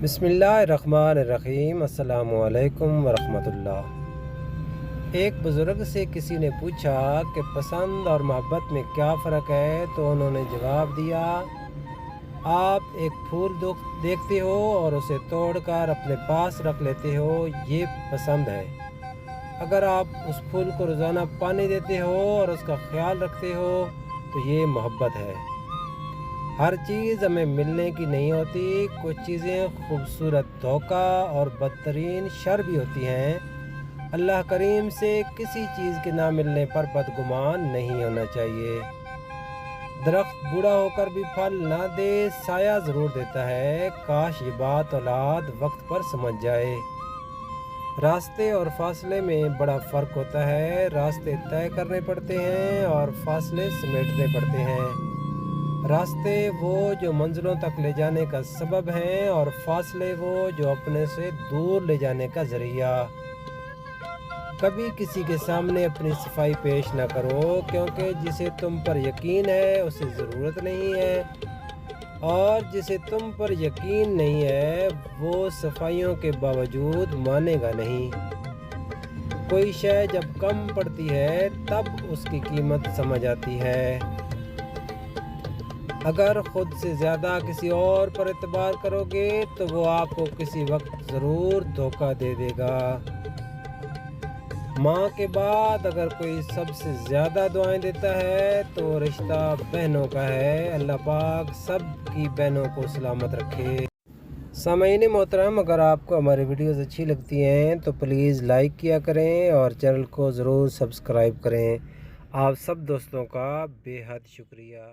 بسم اللہ الرحمن الرحیم۔ السلام علیکم ورحمۃ اللہ۔ ایک بزرگ سے کسی نے پوچھا کہ پسند اور محبت میں کیا فرق ہے، تو انہوں نے جواب دیا، آپ ایک پھول دیکھتے ہو اور اسے توڑ کر اپنے پاس رکھ لیتے ہو، یہ پسند ہے۔ اگر آپ اس پھول کو روزانہ پانی دیتے ہو اور اس کا خیال رکھتے ہو تو یہ محبت ہے۔ ہر چیز ہمیں ملنے کی نہیں ہوتی، کچھ چیزیں خوبصورت دھوکہ اور بدترین شر بھی ہوتی ہیں۔ اللہ کریم سے کسی چیز کے نہ ملنے پر بدگمان نہیں ہونا چاہیے۔ درخت بوڑھا ہو کر بھی پھل نہ دے، سایہ ضرور دیتا ہے، کاش یہ بات اولاد وقت پر سمجھ جائے۔ راستے اور فاصلے میں بڑا فرق ہوتا ہے، راستے طے کرنے پڑتے ہیں اور فاصلے سمیٹنے پڑتے ہیں۔ راستے وہ جو منزلوں تک لے جانے کا سبب ہیں، اور فاصلے وہ جو اپنے سے دور لے جانے کا ذریعہ۔ کبھی کسی کے سامنے اپنی صفائی پیش نہ کرو، کیونکہ جسے تم پر یقین ہے اسے ضرورت نہیں ہے، اور جسے تم پر یقین نہیں ہے وہ صفائیوں کے باوجود مانے گا نہیں۔ کوئی شے جب کم پڑتی ہے تب اس کی قیمت سمجھ آتی ہے۔ اگر خود سے زیادہ کسی اور پر اعتبار کرو گے تو وہ آپ کو کسی وقت ضرور دھوکہ دے دے گا۔ ماں کے بعد اگر کوئی سب سے زیادہ دعائیں دیتا ہے تو رشتہ بہنوں کا ہے۔ اللہ پاک سب کی بہنوں کو سلامت رکھے۔ سامعین محترم، اگر آپ کو ہماری ویڈیوز اچھی لگتی ہیں تو پلیز لائک کیا کریں اور چینل کو ضرور سبسکرائب کریں۔ آپ سب دوستوں کا بے حد شکریہ۔